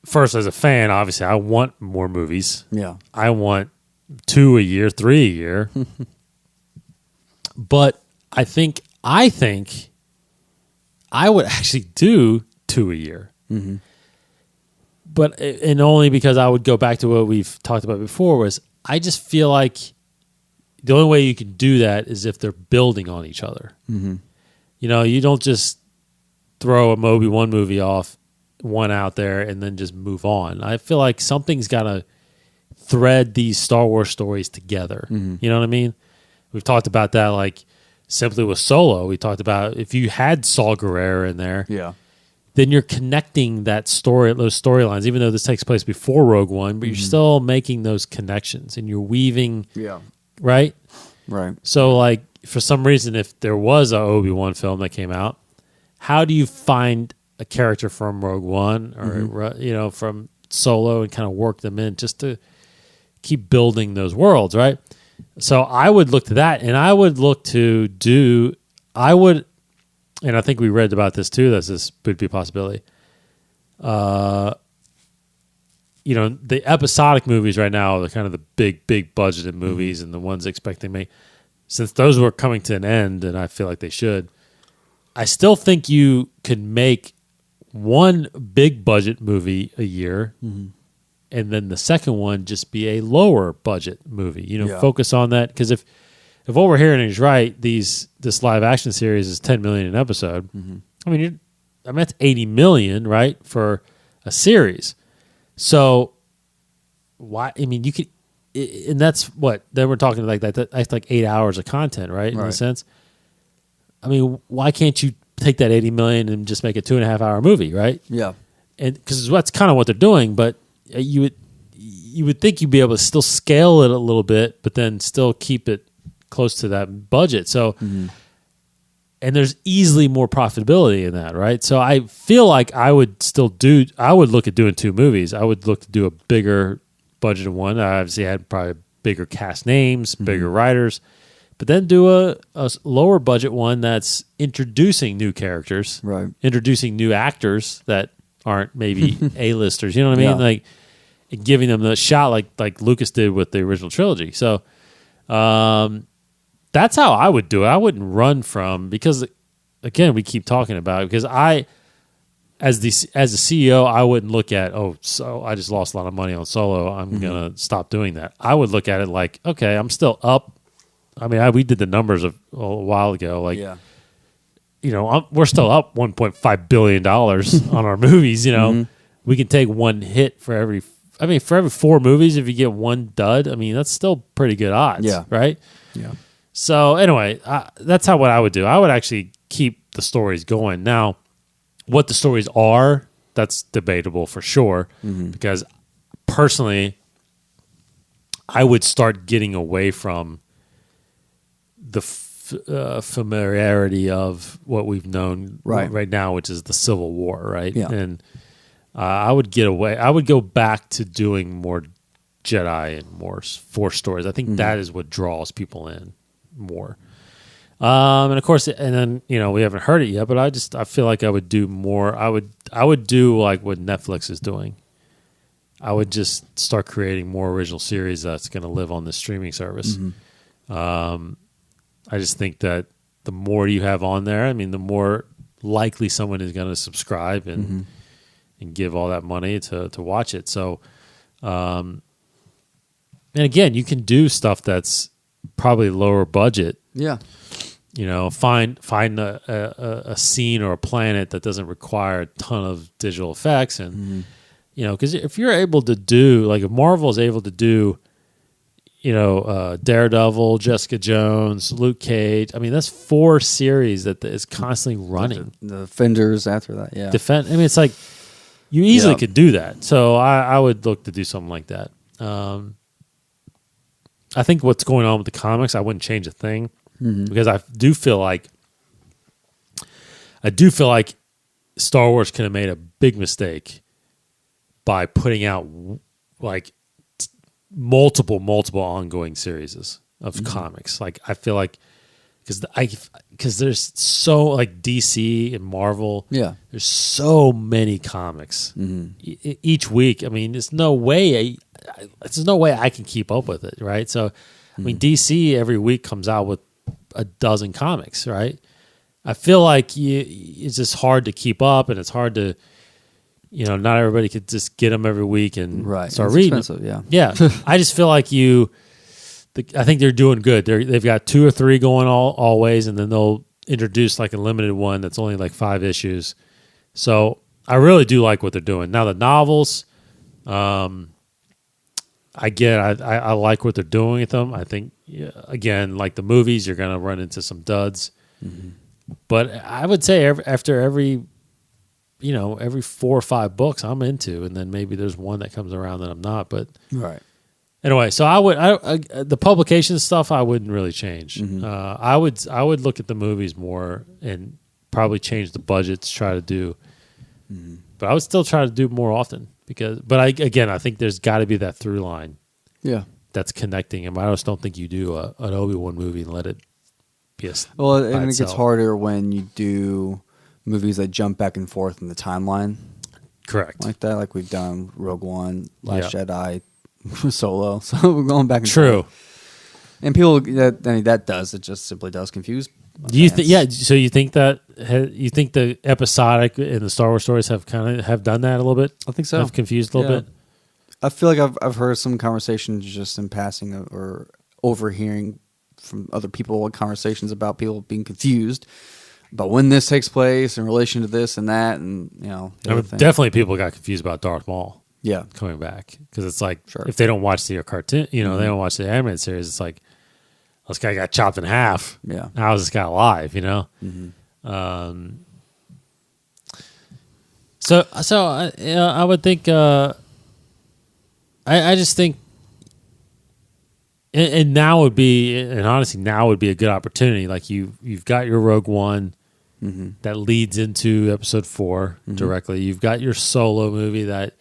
first as a fan, obviously I want more movies. Yeah, I want 2 a year, 3 a year. But I think I would actually do 2 a year. Mm-hmm. But and only because I would go back to what we've talked about before was I just feel like the only way you can do that is if they're building on each other. Mm-hmm. You know, you don't just throw a Obi-Wan movie off, one out there, and then just move on. I feel like something's got to thread these Star Wars stories together. Mm-hmm. You know what I mean? We've talked about that, like simply with Solo. We talked about if you had Saw Gerrera in there, then you're connecting those storylines. Even though this takes place before Rogue One, but you're still making those connections and you're weaving. Yeah. Right. So, like, for some reason, if there was a Obi-Wan film that came out, how do you find a character from Rogue One or from Solo and kind of work them in just to keep building those worlds, right? So I would look to that, and I would look to and I think we read about this too, that this would be a possibility. The episodic movies right now are kind of the big budgeted movies and the ones expecting me. Since those were coming to an end, and I feel like they should, I still think you could make one big budget movie a year, and then the second one just be a lower budget movie. Focus on that, because if what we're hearing is right, this live action series is $10 million an episode. I mean, that's $80 million, right, for a series. So why? I mean, you could, and that's what then we're talking like that. That's like 8 hours of content, right? In a sense. I mean, why can't you take that $80 million and just make a 2.5 hour movie, right? Yeah, and because that's kind of what they're doing. But you would think you'd be able to still scale it a little bit, but then still keep it close to that budget. So, and there's easily more profitability in that, right? So I feel like I would look at doing 2 movies. I would look to do a bigger budgeted one. I obviously had probably bigger cast names, bigger writers, but then do a lower budget one that's introducing new characters, right? Introducing new actors that aren't maybe A-listers. You know what I mean? Yeah. Like giving them the shot, like Lucas did with the original trilogy. So, that's how I would do it. I wouldn't run from, because again, we keep talking about it, because as a CEO, I wouldn't look at, so I just lost a lot of money on Solo, I'm going to stop doing that. I would look at it like, okay, I'm still up. I mean, we did the numbers a while ago. Like, we're still up $1.5 billion on our movies. We can take one hit for every 4 movies. If you get one dud, I mean, that's still pretty good odds, right? Yeah. So anyway, that's what I would do. I would actually keep the stories going. Now, what the stories are, that's debatable for sure, because personally, I would start getting away from the familiarity of what we've known right now, which is the Civil War, right? Yeah. And I would get away. I would go back to doing more Jedi and more Force stories. I think that is what draws people in more. And of course, and then we haven't heard it yet, but I feel like I would do more. I would do like what Netflix is doing. I would just start creating more original series that's going to live on this streaming service. I just think that the more you have on there, I mean, the more likely someone is going to subscribe and give all that money to watch it. So, and again, you can do stuff that's probably lower budget. Yeah. Find a scene or a planet that doesn't require a ton of digital effects, and because if you're able to do, like, if Marvel is able to do, Daredevil, Jessica Jones, Luke Cage. I mean, that's 4 series that is constantly running. The Defenders after that, yeah. I mean, it's like you easily could do that. So I would look to do something like that. I think what's going on with the comics, I wouldn't change a thing because I do feel like Star Wars could have made a big mistake by putting out like multiple ongoing series of comics. Like, I feel like because there's so, like, DC and Marvel, there's so many comics each week. I mean, there's no way I can keep up with it, right? So, I mean, DC every week comes out with a dozen comics, right? I feel like it's just hard to keep up, and it's hard to, not everybody could just get them every week and start reading. Yeah. I just feel like I think they're doing good. They've got 2 or 3 going always, and then they'll introduce like a limited one that's only like 5 issues. So I really do like what they're doing. Now the novels, I like what they're doing with them. I think, again, like the movies, you're going to run into some duds. But I would say after every 4 or 5 books I'm into, and then maybe there's one that comes around that I'm not. But anyway, so the publication stuff I wouldn't really change. I would look at the movies more and probably change the budget to try to do. But I would still try to do more often I think there's got to be that through line. Yeah, that's connecting them. I just don't think you do an Obi-Wan movie and let it be a and it gets harder when you do movies that jump back and forth in the timeline. Correct. Like that, like we've done Rogue One, Last Jedi, Solo. So we're going back and forth. And people it just simply does confuse. Do you so you think that the episodic and the Star Wars stories have done that a little bit? I think so. Have confused a little bit. I feel like I've heard some conversations just in passing or overhearing from other people conversations about people being confused about when this takes place in relation to this and that, and definitely people got confused about Darth Maul. Yeah, coming back because it's like if they don't watch the cartoon, they don't watch the animated series. It's like this guy got chopped in half. Yeah, how is this guy alive? So I would think. I just think, and now would be, and honestly, now would be a good opportunity. Like you've got your Rogue One that leads into Episode 4 directly. You've got your Solo movie that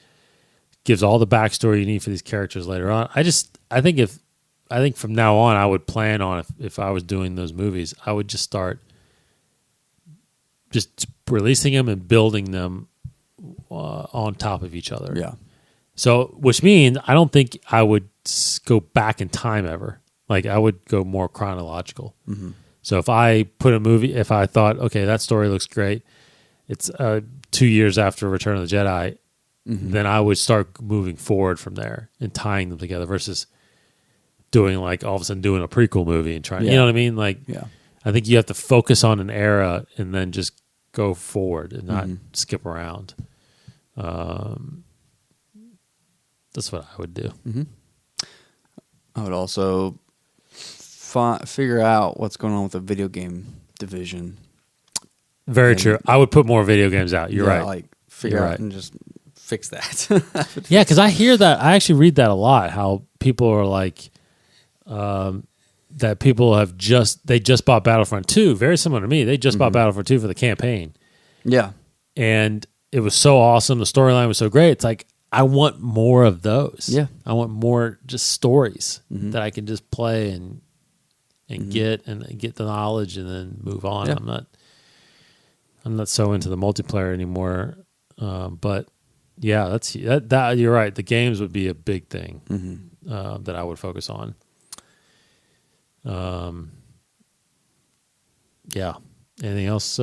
gives all the backstory you need for these characters later on. I think from now on, I would plan on if I was doing those movies, I would just start just releasing them and building them on top of each other. Yeah. So, which means I don't think I would go back in time ever. Like, I would go more chronological. So if I put a movie, if I thought, okay, that story looks great, it's 2 years after Return of the Jedi, then I would start moving forward from there and tying them together versus doing like all of a sudden doing a prequel movie and trying, you know what I mean? Like, I think you have to focus on an era and then just go forward and not skip around. That's what I would do. I would also figure out what's going on with the video game division. Very true. I would put more video games out. You're right. Like figure out and just fix that. Yeah, because I hear that. I actually read that a lot. How people are like, that people have just bought Battlefront 2. Very similar to me. They just bought Battlefront 2 for the campaign. Yeah, and it was so awesome. The storyline was so great. It's like, I want more of those. Yeah. I want more just stories that I can just play and get the knowledge and then move on. Yeah. I'm not so into the multiplayer anymore. But yeah, that you're right. The games would be a big thing that I would focus on. Yeah. Anything else?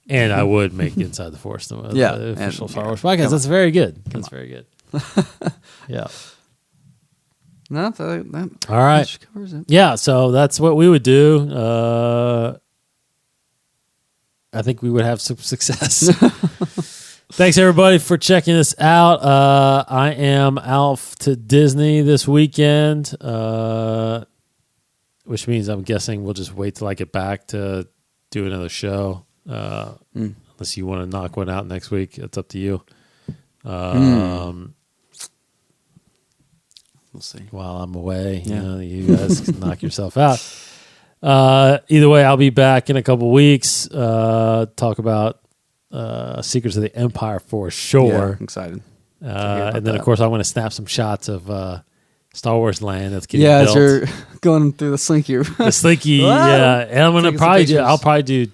And I would make Inside the Force the official Star Wars podcast. That's very good. That's very good. Yeah. No, that all right. covers it. Yeah, so that's what we would do. I think we would have some success. Thanks, everybody, for checking us out. I am off to Disney this weekend, which means I'm guessing we'll just wait till I get back to do another show. Unless you want to knock one out next week, it's up to you. We'll see. While I'm away, you guys can knock yourself out. Either way, I'll be back in a couple weeks. Talk about Secrets of the Empire for sure. Yeah, excited. And then, of course, I want to snap some shots of Star Wars Land that's getting built. As you're going through the Slinky. The Slinky, yeah. And I'm gonna I'll probably do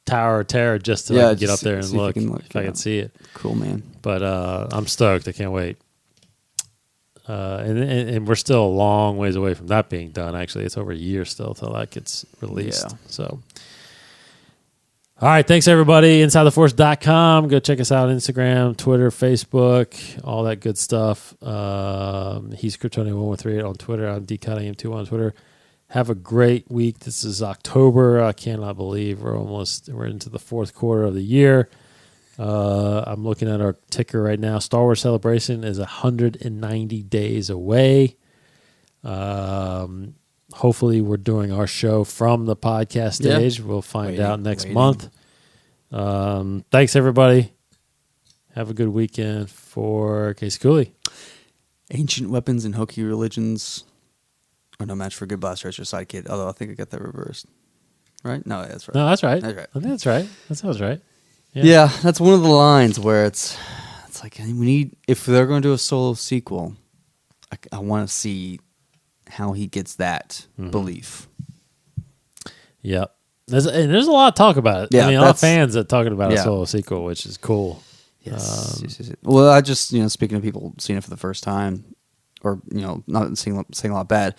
Tower of Terror just to get up there and look if I can see it. Cool, man. But I'm stoked. I can't wait. And we're still a long ways away from that being done. Actually, it's over a year still till that gets released. Yeah. So, all right. Thanks, everybody. InsideTheForce.com. Go check us out on Instagram, Twitter, Facebook, all that good stuff. He's Kryptonian1138 on Twitter. I'm DCuttingM2 on Twitter. Have a great week. This is October. I cannot believe we're into the fourth quarter of the year. I'm looking at our ticker right now. Star Wars Celebration is 190 days away. Hopefully we're doing our show from the podcast stage. Yeah. We'll find out next month. Thanks, everybody. Have a good weekend for Casey Cooley. Ancient weapons and hokey religions are no match for good blaster as your sidekick. Although I think I got that reversed. Right? No, that's right. No, that's right. That's right. I think that's right. That sounds right. Yeah, that's one of the lines where it's like we need, if they're going to do a solo sequel, I want to see how he gets that belief. Yep. There's a lot of talk about it. Yeah, I mean, a lot of fans that talking about a solo sequel, which is cool. Yes. Well, I just, speaking of people seeing it for the first time, or, not saying a lot bad,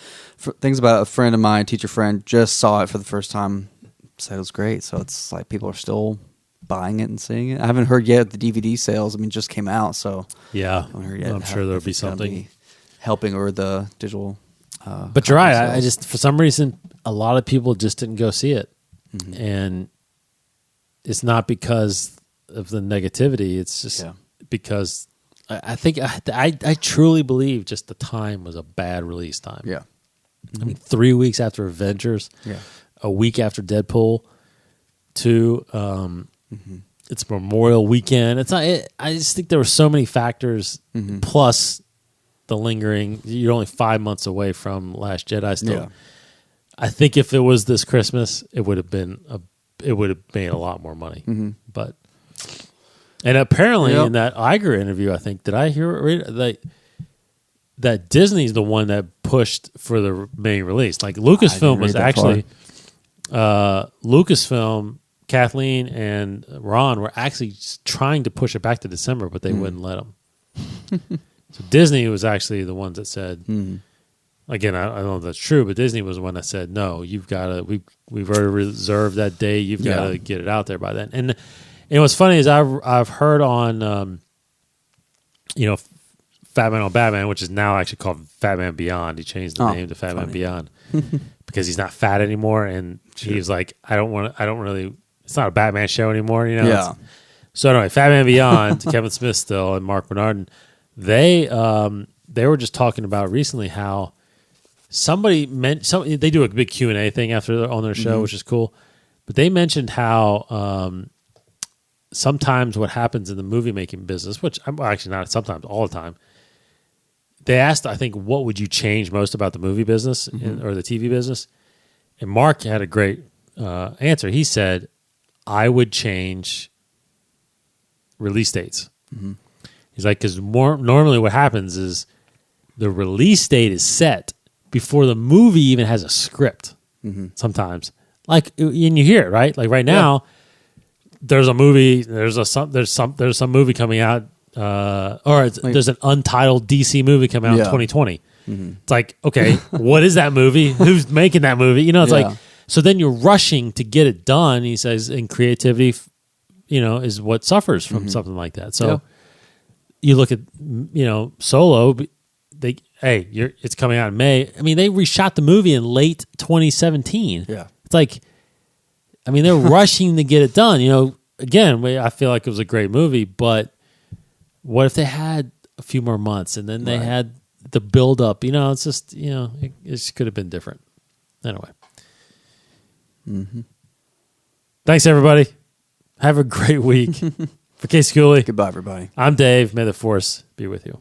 things about a friend of mine, teacher friend, just saw it for the first time, said it was great. So it's like people are still buying it and seeing it. I haven't heard yet the DVD sales. I mean, just came out, so yeah, I haven't heard yet. I'm sure there'll be something helping, or the digital. But you're right. I just, for some reason, a lot of people just didn't go see it, and it's not because of the negativity. It's just because I think I truly believe just the time was a bad release time. Yeah, I mean, 3 weeks after Avengers, a week after Deadpool 2. It's Memorial Weekend. It's not. I just think there were so many factors, plus the lingering. You're only 5 months away from Last Jedi. Still, I think if it was this Christmas, it would have been it would have made a lot more money. But and apparently in that Iger interview, I think did I hear that Disney's the one that pushed for the main release. Like Lucasfilm was actually Lucasfilm. Kathleen and Ron were actually trying to push it back to December, but they wouldn't let them. So Disney was actually the ones that said, again, I don't know if that's true, but Disney was the one that said, no, you've got to, we've already reserved that day. You've got to get it out there by then. And what's funny is I've heard on, Fat Man on Batman, which is now actually called Fat Man Beyond. He changed the name to Fat Man Beyond because he's not fat anymore. And he was like, I don't really, it's not a Batman show anymore, So anyway, Fat Man Beyond, Kevin Smith still, and Mark Bernard, they were just talking about recently how they do a big Q&A thing on their show, which is cool. But they mentioned how sometimes what happens in the movie making business, which I'm actually not sometimes, all the time. They asked, I think, what would you change most about the movie business or the TV business? And Mark had a great answer. He said, I would change release dates. He's like, because normally what happens is the release date is set before the movie even has a script. Sometimes, like, and you hear it, right? Like right now, there's a movie. There's some movie coming out, there's an untitled DC movie coming out in 2020. It's like, okay, what is that movie? Who's making that movie? You know, it's like, so then you're rushing to get it done. He says, and creativity, is what suffers from something like that. So you look at, Solo. It's coming out in May. I mean, they reshot the movie in late 2017. Yeah, it's like, I mean, they're rushing to get it done. Again, I feel like it was a great movie, but what if they had a few more months and then they had the build up? It's just, it just could have been different. Anyway. Thanks, everybody. Have a great week. For Casey Cooley. Goodbye, everybody. I'm Dave. May the Force be with you.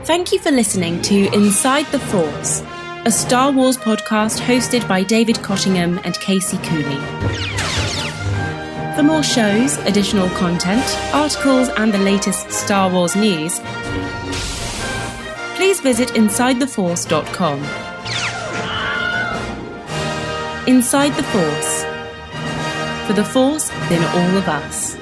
Thank you for listening to Inside the Force, a Star Wars podcast hosted by David Cottingham and Casey Cooley. For more shows, additional content, articles, and the latest Star Wars news, please visit InsideTheForce.com. Inside the Force. For the Force in all of us.